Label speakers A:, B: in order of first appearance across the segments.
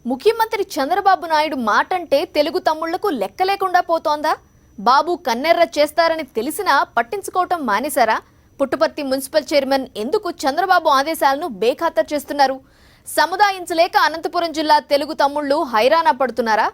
A: ముఖ్యమంత్రి చంద్రబాబు నాయుడు మాటంటే తెలుగు తమ్ముళ్లకు లెక్క లేకుండా పోతోందా? బాబు కన్నెర్ర చేస్తారని తెలిసినా పట్టించుకోవటం మానేశారా? పుట్టపర్తి మున్సిపల్ చైర్మన్ ఎందుకు చంద్రబాబు ఆదేశాలను బేఖాతరు చేస్తున్నారు? సముదాయించలేక అనంతపురం జిల్లా తెలుగు తమ్ముళ్లు హైరాణ పడుతున్నారా?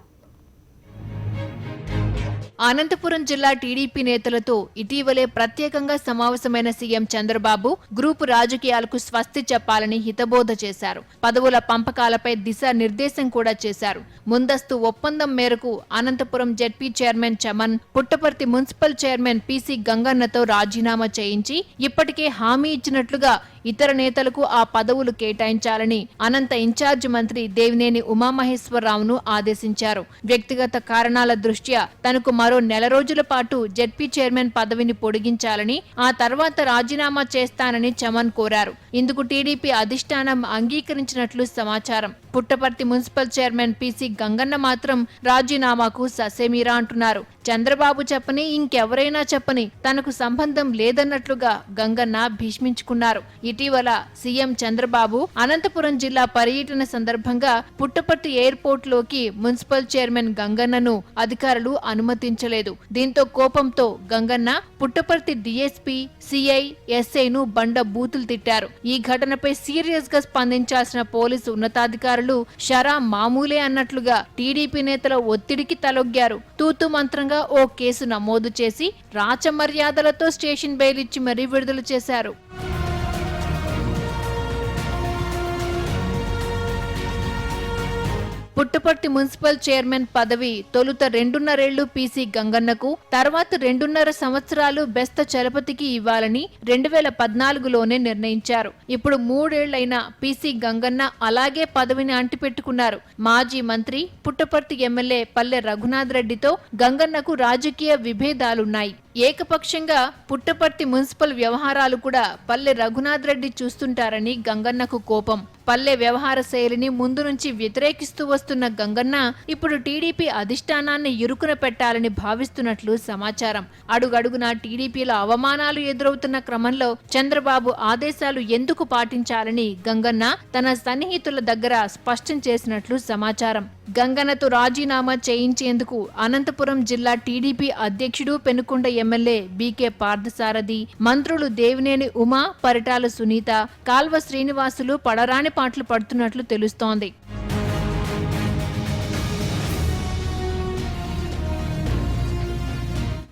B: అనంతపురం జిల్లా టీడీపీ నేతలతో ఇటీవలే ప్రత్యేకంగా సమావేశమైన సీఎం చంద్రబాబు గ్రూపు రాజకీయాలకు స్వస్తి చెప్పాలని హితబోధ చేశారు. పదవుల పంపకాలపై దిశానిర్దేశం కూడా చేశారు. ముందస్తు ఒప్పందం మేరకు Anantapur ZP chairman Chaman, Puttaparthi municipal chairman PC గంగన్నతో రాజీనామా చేయించి ఇప్పటికే హామీ ఇచ్చినట్లుగా ఇతర నేతలకు ఆ పదవులు కేటాయించాలని అనంత ఇన్ఛార్జ్ మంత్రి దేవినేని ఉమామహేశ్వరరావును ఆదేశించారు. వ్యక్తిగత కారణాల దృష్ట్యా తనకు మరో నెల రోజుల పాటు జెడ్పీ చైర్మన్ పదవిని పొడిగించాలని, ఆ తర్వాత రాజీనామా చేస్తానని చమన్ కోరారు. ఇందుకు టీడీపీ అధిష్టానం అంగీకరించినట్లు సమాచారం. Puttaparthi municipal chairman PC Ganganna మాత్రం రాజీనామాకు ససేమీరా అంటున్నారు. చంద్రబాబు చెప్పని, ఇంకెవరైనా చెప్పని తనకు సంబంధం లేదన్నట్లుగా గంగన్న భీష్మించుకున్నారు. ఇటీవల సీఎం చంద్రబాబు అనంతపురం జిల్లా పర్యటన సందర్భంగా పుట్టపర్తి ఎయిర్పోర్ట్ లోకి మున్సిపల్ చైర్మన్ గంగన్నను అధికారులు అనుమతించలేదు. దీంతో కోపంతో గంగన్న పుట్టపర్తి డీఎస్పీ, సిఐ, ఎస్ఐను బండ బూతులు తిట్టారు. ఈ ఘటనపై సీరియస్ గా స్పందించాల్సిన పోలీసు ఉన్నతాధికారులు షరా మామూలే అన్నట్లుగా టీడీపీ నేతల ఒత్తిడికి తలొగ్గారు. తూతు మంత్రంగా ఓ కేసు నమోదు చేసి రాచమర్యాదలతో స్టేషన్ బెయిల్ ఇచ్చి మరీ విడుదల చేశారు. పుట్టపర్తి మున్సిపల్ చైర్మన్ పదవి తొలుత 2.5 ఏళ్లు పీసీ గంగన్నకు, తర్వాత 2.5 సంవత్సరాలు బెస్త చలపతికి ఇవ్వాలని 2014లోనే నిర్ణయించారు. ఇప్పుడు 3 ఏళ్లైన పీసీ గంగన్న అలాగే పదవిని అంటిపెట్టుకున్నారు. మాజీ మంత్రి, పుట్టపర్తి ఎమ్మెల్యే పల్లె రఘునాథ్ రెడ్డితో గంగన్నకు రాజకీయ విభేదాలున్నాయి. ఏకపక్షంగా పుట్టపర్తి మున్సిపల్ వ్యవహారాలు కూడా పల్లె రఘునాథ్ రెడ్డి చూస్తుంటారని గంగన్నకు కోపం. పల్లె వ్యవహార శైలిని ముందు నుంచి వ్యతిరేకిస్తూ వస్తున్న గంగన్న ఇప్పుడు టీడీపీ అధిష్టానాన్ని ఇరుకున పెట్టాలని భావిస్తున్నట్లు సమాచారం. అడుగడుగునా టీడీపీలో అవమానాలు ఎదురవుతున్న క్రమంలో చంద్రబాబు ఆదేశాలు ఎందుకు పాటించాలని గంగన్న తన సన్నిహితుల దగ్గర స్పష్టం చేసినట్లు సమాచారం. గంగన్నతో రాజీనామా చేయించేందుకు అనంతపురం జిల్లా టీడీపీ అధ్యక్షుడు, పెనుకొండ ఎమ్మెల్యే బీకే పార్థసారథి, మంత్రులు దేవినేని ఉమా, పరిటాల సునీత, కాల్వ శ్రీనివాసులు పడరాని పాటలు పడుతున్నట్లు తెలుస్తోంది.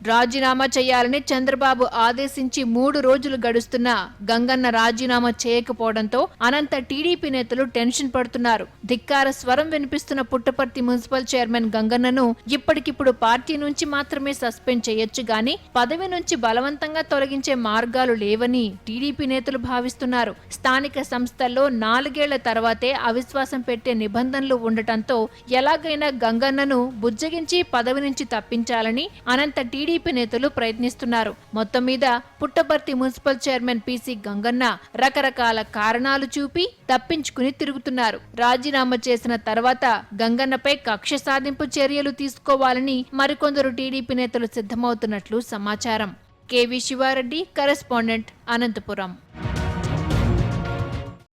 B: రాజీనామా చేయాలని చంద్రబాబు ఆదేశించి 3 రోజులు గడుస్తున్నా గంగన్న రాజీనామా చేయకపోవడంతో అనంత టీడీపీ నేతలు టెన్షన్ పడుతున్నారు. ధిక్కార స్వరం వినిపిస్తున్న పుట్టపర్తి మున్సిపల్ చైర్మన్ గంగన్నను ఇప్పటికిప్పుడు పార్టీ నుంచి మాత్రమే సస్పెండ్ చేయొచ్చు గాని పదవి నుంచి బలవంతంగా తొలగించే మార్గాలు లేవని టీడీపీ నేతలు భావిస్తున్నారు. స్థానిక సంస్థల్లో 4 ఏళ్ల తర్వాతే అవిశ్వాసం పెట్టే నిబంధనలు ఉండటంతో ఎలాగైనా గంగన్నను బుజ్జగించి పదవి నుంచి తప్పించాలని అనంత టీడీపీ నేతలు ప్రయత్నిస్తున్నారు. మొత్తం మీద Puttaparthi municipal chairman PC Ganganna రకరకాల కారణాలు చూపి తప్పించుకుని తిరుగుతున్నారు. రాజీనామా చేసిన తర్వాత గంగన్నపై కక్ష సాధింపు చర్యలు తీసుకోవాలని మరికొందరు టీడీపీ నేతలు సిద్ధమవుతున్నట్లు సమాచారం. KV Sivareddy, correspondent, Anantapuram.